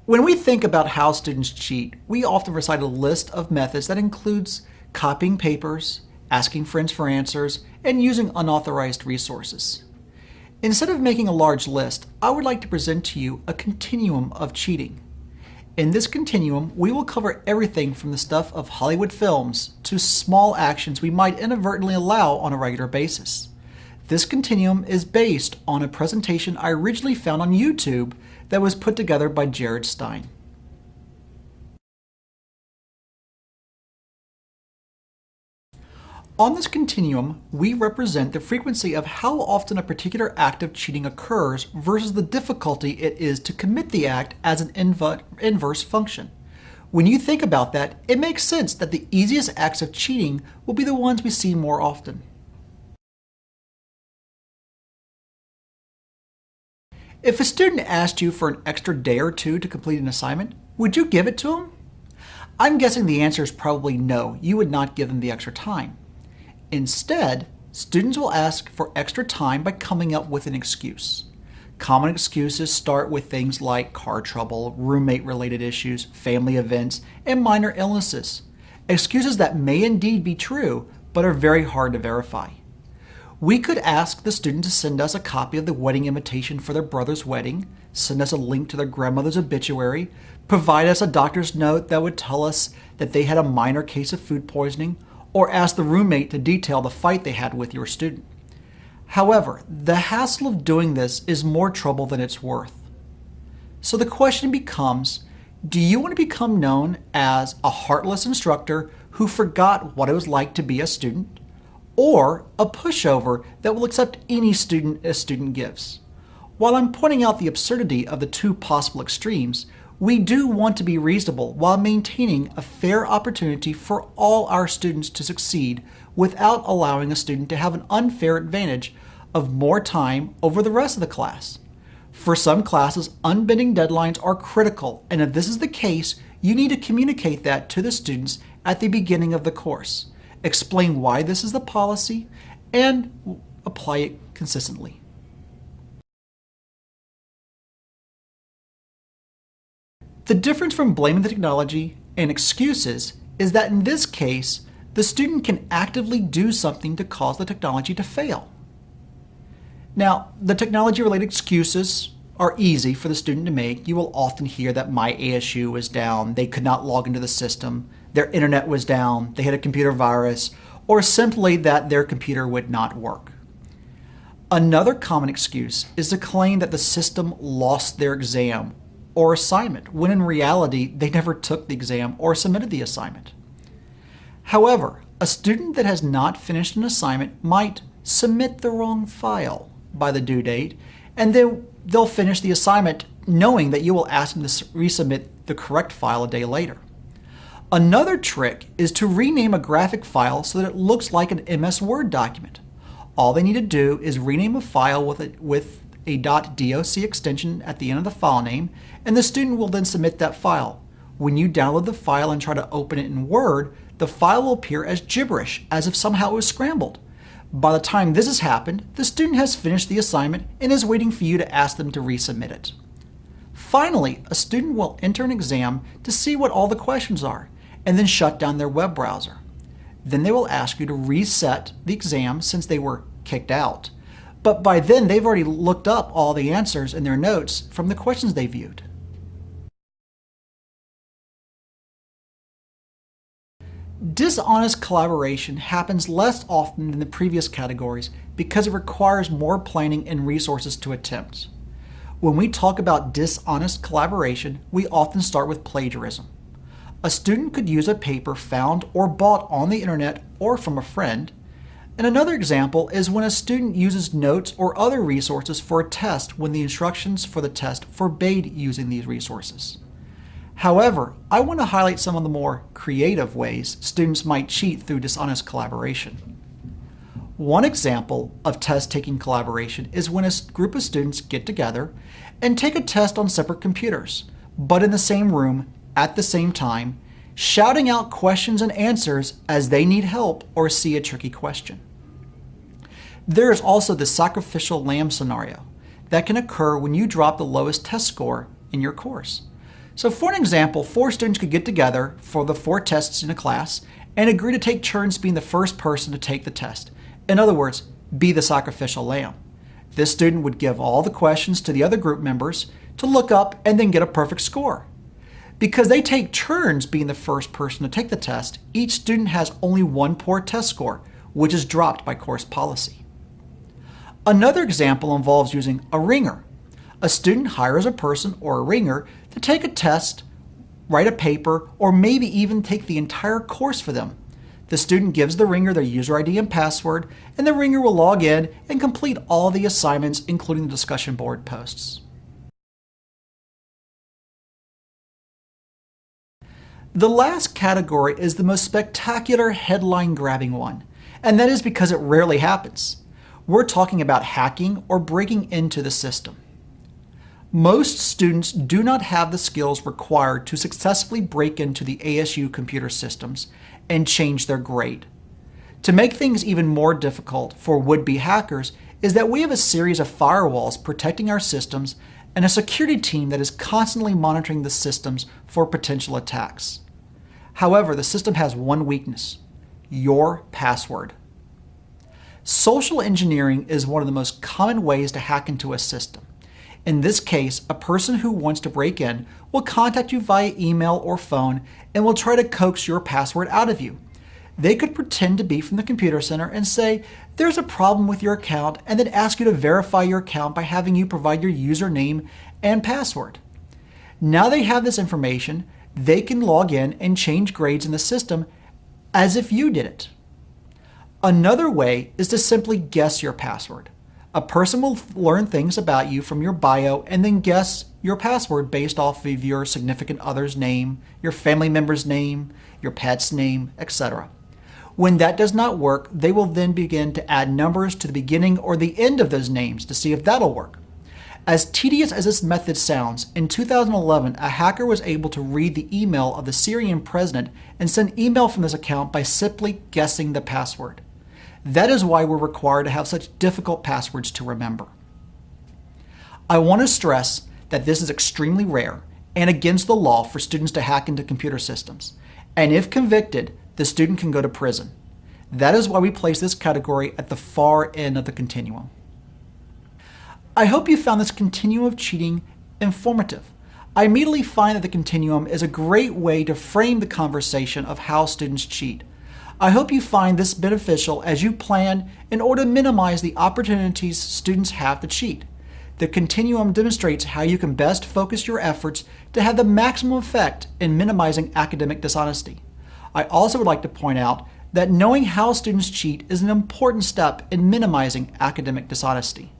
When we think about how students cheat, we often recite a list of methods that includes copying papers, asking friends for answers, and using unauthorized resources. Instead of making a large list, I would like to present to you a continuum of cheating. In this continuum, we will cover everything from the stuff of Hollywood films to small actions we might inadvertently allow on a regular basis. This continuum is based on a presentation I originally found on YouTube that was put together by Jared Stein. On this continuum, we represent the frequency of how often a particular act of cheating occurs versus the difficulty it is to commit the act as an inverse function. When you think about that, it makes sense that the easiest acts of cheating will be the ones we see more often. If a student asked you for an extra day or two to complete an assignment, would you give it to them? I'm guessing the answer is probably no, you would not give them the extra time. Instead, students will ask for extra time by coming up with an excuse. Common excuses start with things like car trouble, roommate-related issues, family events, and minor illnesses. Excuses that may indeed be true, but are very hard to verify. We could ask the student to send us a copy of the wedding invitation for their brother's wedding, send us a link to their grandmother's obituary, provide us a doctor's note that would tell us that they had a minor case of food poisoning, or ask the roommate to detail the fight they had with your student. However, the hassle of doing this is more trouble than it's worth. So the question becomes, do you want to become known as a heartless instructor who forgot what it was like to be a student, or a pushover that will accept any student a student gives? While I'm pointing out the absurdity of the two possible extremes, we do want to be reasonable while maintaining a fair opportunity for all our students to succeed without allowing a student to have an unfair advantage of more time over the rest of the class. For some classes, unbending deadlines are critical, and if this is the case, you need to communicate that to the students at the beginning of the course. Explain why this is the policy, and apply it consistently. The difference from blaming the technology and excuses is that in this case, the student can actively do something to cause the technology to fail. Now, the technology-related excuses are easy for the student to make. You will often hear that my ASU was down, they could not log into the system, their internet was down, they had a computer virus, or simply that their computer would not work. Another common excuse is to claim that the system lost their exam or assignment, when in reality they never took the exam or submitted the assignment. However, a student that has not finished an assignment might submit the wrong file by the due date, and then they'll finish the assignment knowing that you will ask them to resubmit the correct file a day later. Another trick is to rename a graphic file so that it looks like an MS Word document. All they need to do is rename a file with a .doc extension at the end of the file name, and the student will then submit that file. When you download the file and try to open it in Word, the file will appear as gibberish, as if somehow it was scrambled. By the time this has happened, the student has finished the assignment and is waiting for you to ask them to resubmit it. Finally, a student will enter an exam to see what all the questions are, and then shut down their web browser. Then they will ask you to reset the exam since they were kicked out. But by then, they've already looked up all the answers in their notes from the questions they viewed. Dishonest collaboration happens less often than the previous categories because it requires more planning and resources to attempt. When we talk about dishonest collaboration, we often start with plagiarism. A student could use a paper found or bought on the internet or from a friend. And another example is when a student uses notes or other resources for a test when the instructions for the test forbade using these resources. However, I want to highlight some of the more creative ways students might cheat through dishonest collaboration. One example of test-taking collaboration is when a group of students get together and take a test on separate computers, but in the same room at the same time, shouting out questions and answers as they need help or see a tricky question. There is also the sacrificial lamb scenario that can occur when you drop the lowest test score in your course. So for an example, 4 students could get together for the 4 tests in a class and agree to take turns being the first person to take the test. In other words, be the sacrificial lamb. This student would give all the questions to the other group members to look up and then get a perfect score. Because they take turns being the first person to take the test, each student has only 1 poor test score, which is dropped by course policy. Another example involves using a ringer. A student hires a person or a ringer to take a test, write a paper, or maybe even take the entire course for them. The student gives the ringer their user ID and password, and the ringer will log in and complete all the assignments, including the discussion board posts. The last category is the most spectacular headline-grabbing one, and that is because it rarely happens. We're talking about hacking or breaking into the system. Most students do not have the skills required to successfully break into the ASU computer systems and change their grade. To make things even more difficult for would-be hackers is that we have a series of firewalls protecting our systems and a security team that is constantly monitoring the systems for potential attacks. However, the system has one weakness: your password. Social engineering is one of the most common ways to hack into a system. In this case, a person who wants to break in will contact you via email or phone and will try to coax your password out of you. They could pretend to be from the computer center and say, "There's a problem with your account," and then ask you to verify your account by having you provide your username and password. Now they have this information, they can log in and change grades in the system as if you did it. Another way is to simply guess your password. A person will learn things about you from your bio and then guess your password based off of your significant other's name, your family member's name, your pet's name, etc. When that does not work, they will then begin to add numbers to the beginning or the end of those names to see if that'll work. As tedious as this method sounds, in 2011, a hacker was able to read the email of the Syrian president and send email from this account by simply guessing the password. That is why we're required to have such difficult passwords to remember. I want to stress that this is extremely rare and against the law for students to hack into computer systems. And if convicted, the student can go to prison. That is why we place this category at the far end of the continuum. I hope you found this continuum of cheating informative. I immediately find that the continuum is a great way to frame the conversation of how students cheat. I hope you find this beneficial as you plan in order to minimize the opportunities students have to cheat. The continuum demonstrates how you can best focus your efforts to have the maximum effect in minimizing academic dishonesty. I also would like to point out that knowing how students cheat is an important step in minimizing academic dishonesty.